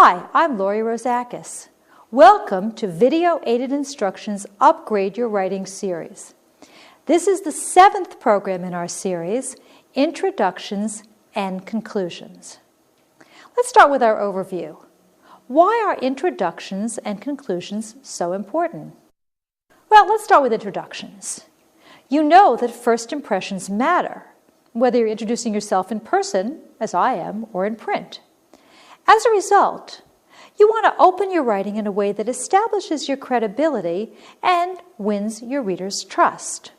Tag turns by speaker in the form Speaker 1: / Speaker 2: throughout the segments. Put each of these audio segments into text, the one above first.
Speaker 1: Hi, I'm Lori Rosakis. Welcome to Video Aided Instruction's Upgrade Your Writing series. This is the 7th program in our series, Introductions and Conclusions. Let's start with our overview. Why are introductions and conclusions so important? Well, let's start with introductions. You know that first impressions matter, whether you're introducing yourself in person, as I am, or in print. As a result, you want to open your writing in a way that establishes your credibility and wins your reader's trust.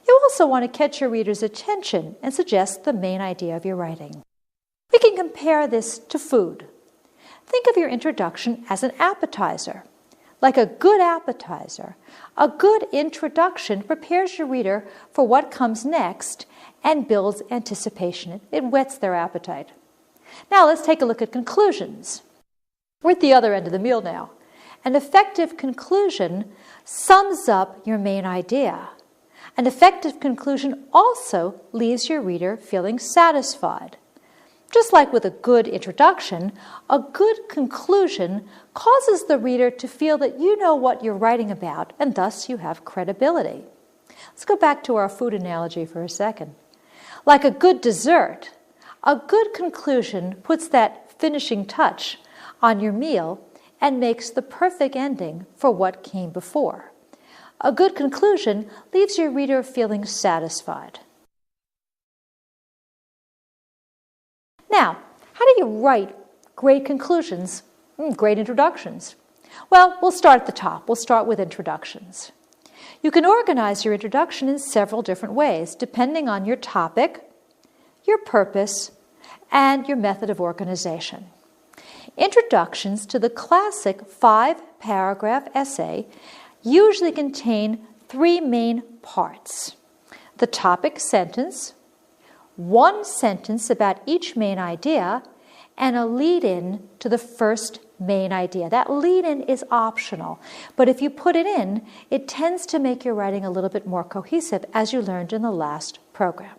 Speaker 1: You also want to catch your reader's attention and suggest the main idea of your writing. We can compare this to food. Think of your introduction as an appetizer. Like a good appetizer, a good introduction prepares your reader for what comes next and builds anticipation. It whets their appetite. Now let's take a look at conclusions. We're at the other end of the meal now. An effective conclusion sums up your main idea. An effective conclusion also leaves your reader feeling satisfied. Just like with a good introduction, a good conclusion causes the reader to feel that you know what you're writing about, and thus you have credibility. Let's go back to our food analogy for a second. Like a good dessert, a good conclusion puts that finishing touch on your meal and makes the perfect ending for what came before. A good conclusion leaves your reader feeling satisfied. Now, how do you write great conclusions, great introductions? Well, we'll start at the top. We'll start with introductions. You can organize your introduction in several different ways, depending on your topic, your purpose, and your method of organization. Introductions to the classic 5-paragraph essay usually contain 3 main parts: the topic sentence, 1 sentence about each main idea, and a lead-in to the first main idea. That lead-in is optional, but if you put it in, it tends to make your writing a little bit more cohesive, as you learned in the last program.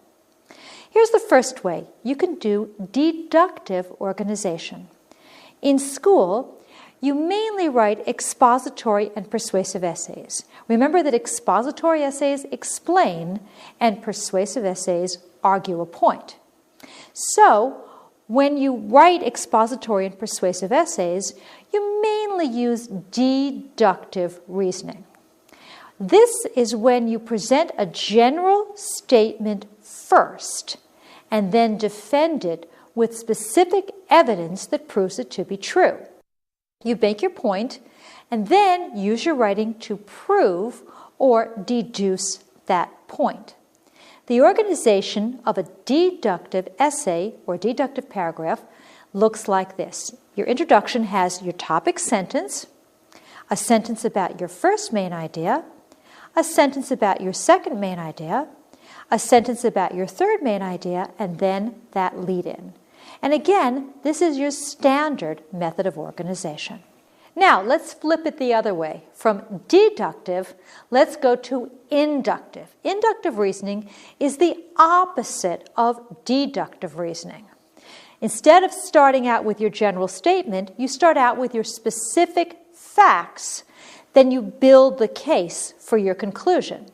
Speaker 1: Here's the first way. You can do deductive organization. In school, you mainly write expository and persuasive essays. Remember that expository essays explain and persuasive essays argue a point. So, when you write expository and persuasive essays, you mainly use deductive reasoning. This is when you present a general statement first and then defend it with specific evidence that proves it to be true. You make your point and then use your writing to prove or deduce that point. The organization of a deductive essay or deductive paragraph looks like this. Your introduction has your topic sentence, a sentence about your first main idea, a sentence about your second main idea, a sentence about your third main idea, and then that lead-in. And again, this is your standard method of organization. Now, let's flip it the other way. From deductive, let's go to inductive. Inductive reasoning is the opposite of deductive reasoning. Instead of starting out with your general statement, you start out with your specific facts. Then you build the case for your conclusion.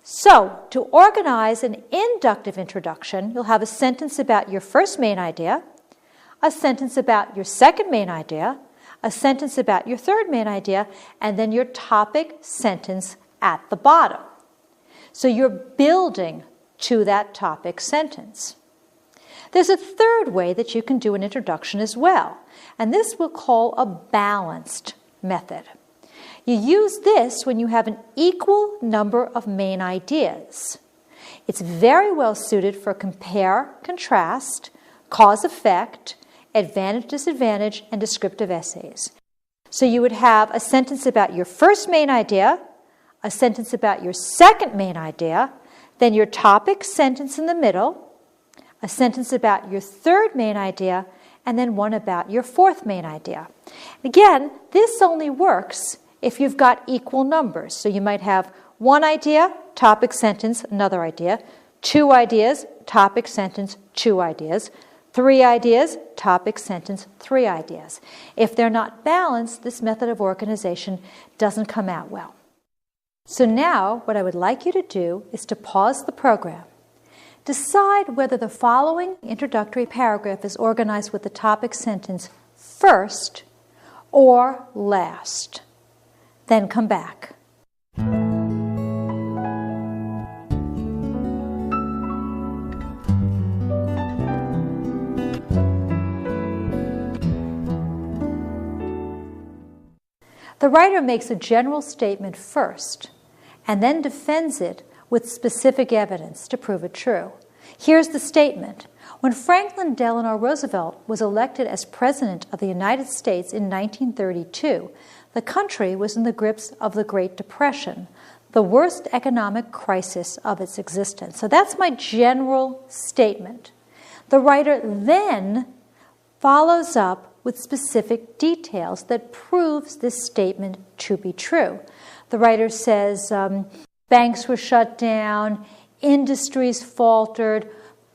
Speaker 1: So, to organize an inductive introduction, you'll have a sentence about your first main idea, a sentence about your second main idea, a sentence about your third main idea, and then your topic sentence at the bottom. So you're building to that topic sentence. There's a third way that you can do an introduction as well, and this we'll call a balanced method. You use this when you have an equal number of main ideas. It's very well suited for compare, contrast, cause-effect, advantage-disadvantage, and descriptive essays. So you would have a sentence about your first main idea, a sentence about your second main idea, then your topic sentence in the middle, a sentence about your third main idea, and then one about your fourth main idea. Again, this only works if you've got equal numbers. So you might have one idea, topic sentence, another idea, 2 ideas, topic sentence, 2 ideas, 3 ideas, topic, sentence, 3 ideas. If they're not balanced, this method of organization doesn't come out well. So now what I would like you to do is to pause the program. Decide whether the following introductory paragraph is organized with the topic sentence first or last. Then come back. The writer makes a general statement first and then defends it with specific evidence to prove it true. Here's the statement. When Franklin Delano Roosevelt was elected as President of the United States in 1932, the country was in the grips of the Great Depression, the worst economic crisis of its existence. So that's my general statement. The writer then follows up with specific details that proves this statement to be true. The writer says banks were shut down, industries faltered,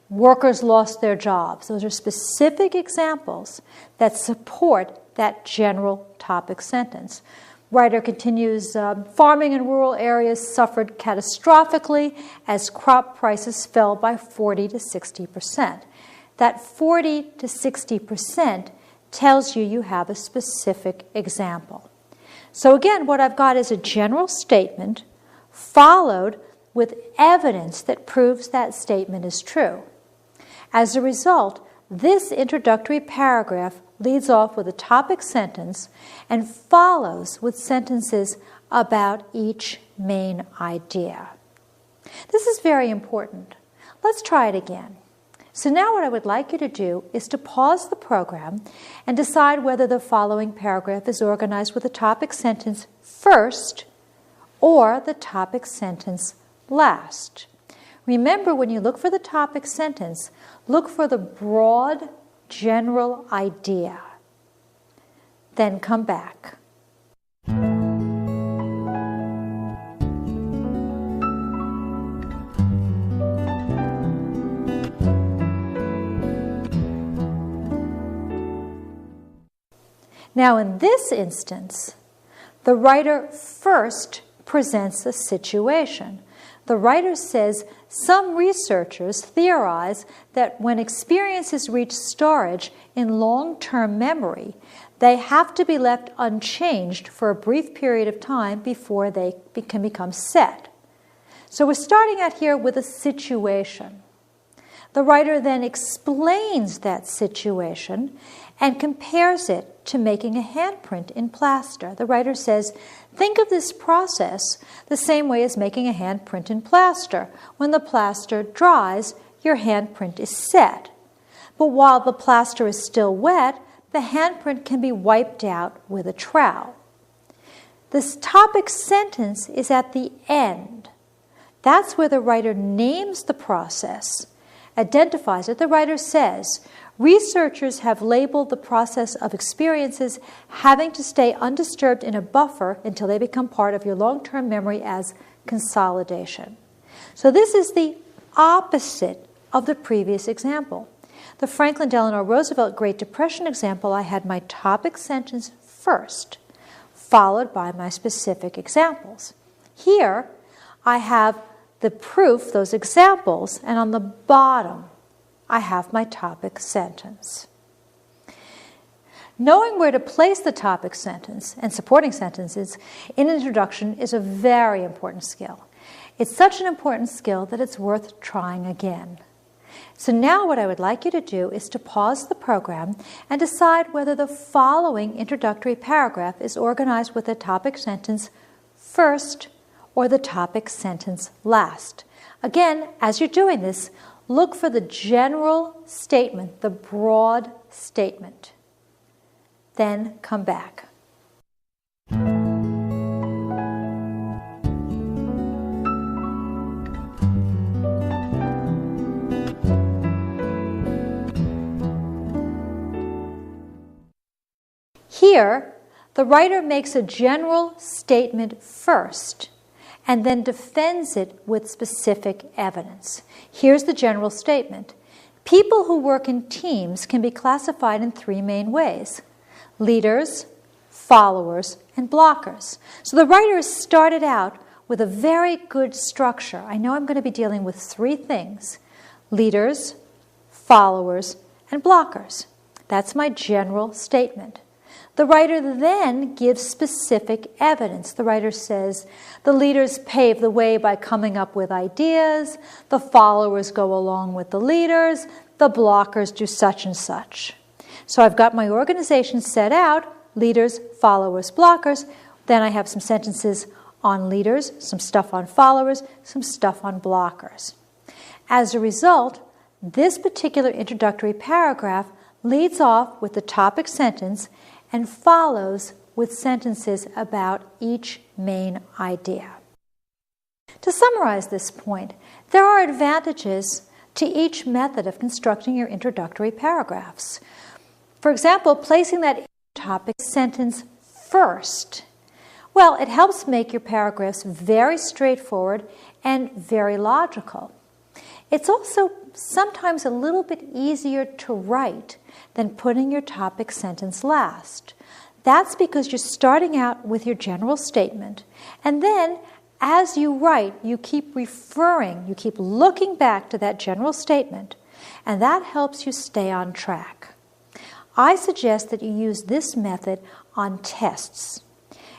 Speaker 1: workers lost their jobs. Those are specific examples that support that general topic sentence. Writer continues, farming in rural areas suffered catastrophically as crop prices fell by 40 to 60%. That 40 to 60% tells you have a specific example. So again, what I've got is a general statement followed with evidence that proves that statement is true. As a result, this introductory paragraph leads off with a topic sentence and follows with sentences about each main idea. This is very important. Let's try it again. So now what I would like you to do is to pause the program and decide whether the following paragraph is organized with the topic sentence first or the topic sentence last. Remember, when you look for the topic sentence, look for the broad, general idea. Then come back. Now, in this instance, the writer first presents a situation. The writer says some researchers theorize that when experiences reach storage in long-term memory, they have to be left unchanged for a brief period of time before they can become set. So we're starting out here with a situation. The writer then explains that situation and compares it to making a handprint in plaster. The writer says, think of this process the same way as making a handprint in plaster. When the plaster dries, your handprint is set. But while the plaster is still wet, the handprint can be wiped out with a trowel. This topic sentence is at the end. That's where the writer names the process, identifies it. The writer says, researchers have labeled the process of experiences having to stay undisturbed in a buffer until they become part of your long-term memory as consolidation. So this is the opposite of the previous example. The Franklin Delano Roosevelt Great Depression example, I had my topic sentence first, followed by my specific examples. Here, I have the proof, those examples, and on the bottom, I have my topic sentence. Knowing where to place the topic sentence and supporting sentences in an introduction is a very important skill. It's such an important skill that it's worth trying again. So now what I would like you to do is to pause the program and decide whether the following introductory paragraph is organized with the topic sentence first or the topic sentence last. Again, as you're doing this, look for the general statement, the broad statement. Then come back. Here, the writer makes a general statement first and then defends it with specific evidence. Here's the general statement. People who work in teams can be classified in three main ways: leaders, followers, and blockers. So the writer started out with a very good structure. I know I'm going to be dealing with three things: leaders, followers, and blockers. That's my general statement. The writer then gives specific evidence. The writer says the leaders pave the way by coming up with ideas, the followers go along with the leaders, the blockers do such and such. So I've got my organization set out: leaders, followers, blockers. Then I have some sentences on leaders, some stuff on followers, some stuff on blockers. As a result, this particular introductory paragraph leads off with the topic sentence and follows with sentences about each main idea. To summarize this point, there are advantages to each method of constructing your introductory paragraphs. For example, placing that topic sentence first. Well, it helps make your paragraphs very straightforward and very logical. It's also sometimes a little bit easier to write than putting your topic sentence last. That's because you're starting out with your general statement, and then as you write, you keep referring, you keep looking back to that general statement, and that helps you stay on track. I suggest that you use this method on tests.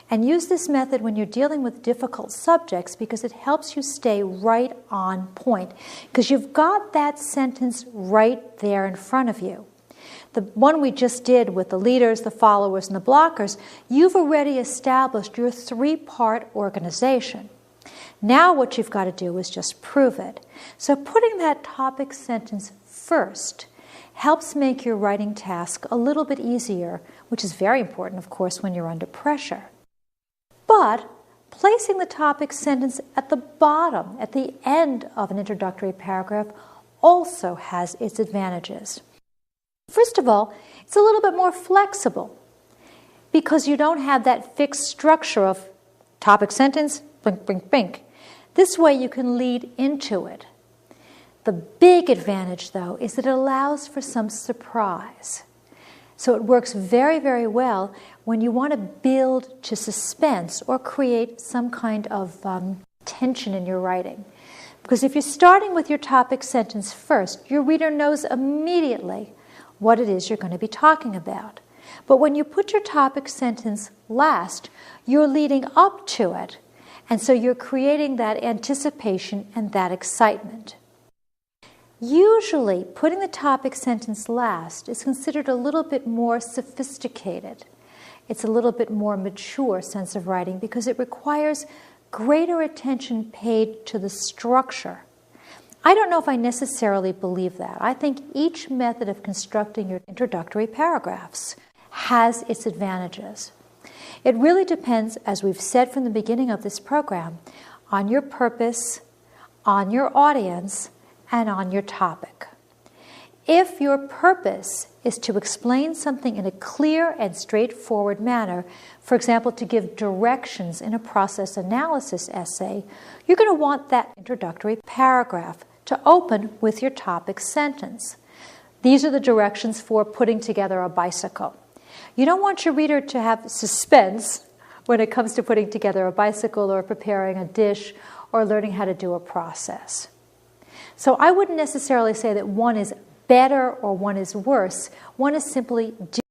Speaker 1: And use this method when you're dealing with difficult subjects because it helps you stay right on point, because you've got that sentence right there in front of you. The one we just did with the leaders, the followers, and the blockers, you've already established your three-part organization. Now what you've got to do is just prove it. So putting that topic sentence first helps make your writing task a little bit easier, which is very important, of course, when you're under pressure. But placing the topic sentence at the bottom, at the end of an introductory paragraph, also has its advantages. First of all, it's a little bit more flexible because you don't have that fixed structure of topic sentence, blink, blink, blink. This way you can lead into it. The big advantage, though, is that it allows for some surprise. So it works very, very well when you want to build to suspense or create some kind of tension in your writing. Because if you're starting with your topic sentence first, your reader knows immediately what it is you're going to be talking about. But when you put your topic sentence last, you're leading up to it. And so you're creating that anticipation and that excitement. Usually, putting the topic sentence last is considered a little bit more sophisticated. It's a little bit more mature sense of writing because it requires greater attention paid to the structure. I don't know if I necessarily believe that. I think each method of constructing your introductory paragraphs has its advantages. It really depends, as we've said from the beginning of this program, on your purpose, on your audience, and on your topic. If your purpose is to explain something in a clear and straightforward manner, for example, to give directions in a process analysis essay, you're going to want that introductory paragraph to open with your topic sentence. These are the directions for putting together a bicycle. You don't want your reader to have suspense when it comes to putting together a bicycle or preparing a dish or learning how to do a process. So I wouldn't necessarily say that one is better or one is worse. One is simply